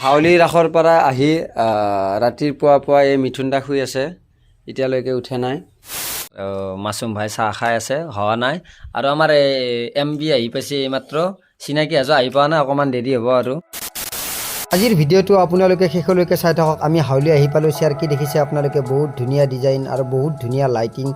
হাউলি ৰাসৰ পৰা আহি ৰাতিপুৱা পুৱা এই মিথুন দা শুই আছে, এতিয়ালৈকে উঠে নাই। মাছুম ভাই চাহ খাই আছে, হোৱা নাই। আৰু আমাৰ MB আহি পাইছে এইমাত্ৰ, চিনাকি এজন আহি পোৱা নাই, অকণমান দেৰি হ'ব আৰু। আজিৰ ভিডিঅ'টো আপোনালোকে শেষলৈকে চাই থাকক। আমি হাউলি আহি পালোঁ। চেয়াৰ কি দেখিছে আপোনালোকে, বহুত ধুনীয়া ডিজাইন আৰু বহুত ধুনীয়া লাইটিং।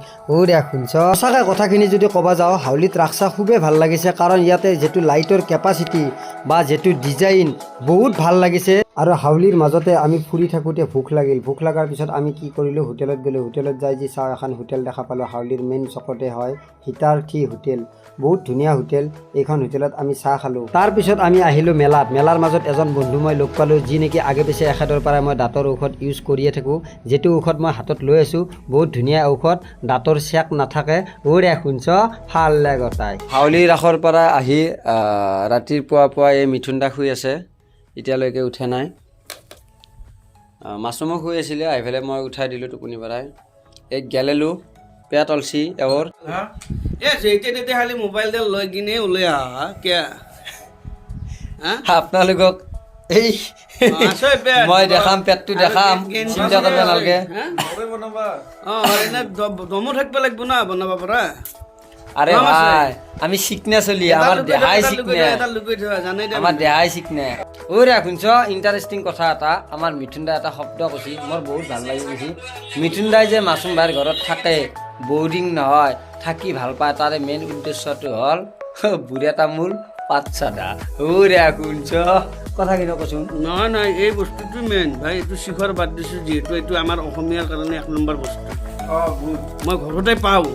শুনছ সঁচাকৈ কথাখিনি যদি ক'ব যাওঁ, হাউলিত ৰাস চাই খুবেই ভাল লাগিছে। কাৰণ ইয়াতে যিটো লাইটৰ কেপাচিটি বা যিটো ডিজাইন বহুত ভাল লাগিছে। আৰু হাউলিৰ মাজতে আমি ফুৰি থাকোঁতে ভোক লাগিল। ভোক লগাৰ পিছত আমি কি কৰিলোঁ, হোটেলত গ'লোঁ। হোটেলত যাই যি চাওঁ, এখন হোটেল দেখা পালোঁ। হাউলিৰ মেইন চকতে হয় হিতাৰ্থী হোটেল, বহুত ধুনীয়া হোটেল। এইখন হোটেলত আমি চাহ খালোঁ। তাৰপিছত আমি আহিলোঁ মেলাত। মেলাৰ মাজত এজন বন্ধু মই লগ পালোঁ, যি নেকি আগে পিছে এখেতৰ পৰাই মই দাঁতৰ ঔষধ ইউজ কৰিয়ে থাকোঁ। যিটো ঔষধ মই হাতত লৈ আছোঁ, বহুত ধুনীয়া ঔষধ, দাঁতৰ চেক নাথাকে। শুনছ ভাল লাগতাই। হাউলি ৰাসৰ পৰা আহি ৰাতিপুৱা পুৱা এই মিথুন দা শুই আছে, এতিয়ালৈকে উঠে নাই। মাছুমো শুই আছিলে, আহি পেলাই মই উঠাই দিলোঁ টোপনি পৰাই। এই গেলেলোঁ পেট অলচি এওৰ খালি মোবাইলডাল লৈ কিনে ওলাই আহা কিয় আপোনালোকক এই মই দেখাম, পেটটো দেখাম, চিন্তা কৰিব নালাগে। দমো থাকিব লাগিব না বনাব পৰা। আৰে ভাই আমি শিকনে চলি, আমাৰ দেহাই শিকনে, আমাৰ দেহাই শিকনে। শুনছ ইণ্টাৰেষ্টিং কথা এটা, আমাৰ মিথুন দাই এটা শব্দ কৈছি, মোৰ বহুত ভাল লাগি গৈছে। মিথুন দাই যে মাছুম ভাইৰ ঘৰত থাকে, বৰিং নহয়, থাকি ভাল পায়, তাৰে মেইন উদ্দেশ্যটো হ'ল বুঢ়া তামোল পাত চাদা। শুনছ কথাখিনি কৈছোঁ। নহয় নহয়, এই বস্তুটো মেইন ভাই, এইটো শিখৰ বাদ দিছোঁ যিহেতু এইটো আমাৰ অসমীয়াৰ কাৰণে 1 নম্বৰ বস্তু। মই ঘৰতে পাওঁ,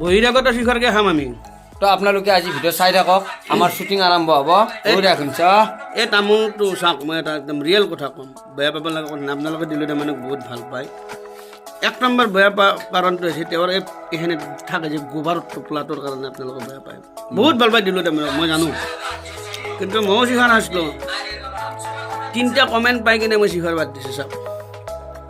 বহিৰাগত শিখৰকে খাম আমি। তো আপোনালোকে আজি ভিডিঅ' চাই থাকক, আমাৰ শ্বুটিং আৰম্ভ হ'ব। শুনছ এই তামোলটো চাওক, মই এটা একদম ৰিয়েল কথা ক'ম, বেয়া পাব লগা কথা নাই। আপোনালোকে দিলে তাৰমানে বহুত ভাল পায়। 1 নম্বৰ বেয়া কাৰণটো হৈছে তেওঁৰ এইখিনি থাকে যে গোবৰ টোপোলাটোৰ কাৰণে আপোনালোকে বেয়া পায়। বহুত ভাল পায় দিলোঁ তাৰমানে, মই জানো। কিন্তু ময়ো শিখৰ নাছিলোঁ, 3টা কমেণ্ট পাই কিনে মই শিখৰ বাদ দিছোঁ। চাওক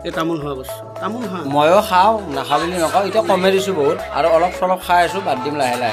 এই তামোল খোৱা বস্তু, তামোল খোৱা ময়ো খাওঁ, নাখাওঁ বুলি নকওঁ, এতিয়া কমাই দিছোঁ বহুত, আৰু অলপ চলপ খাই আছোঁ, বাদ দিম লাহে লাহে।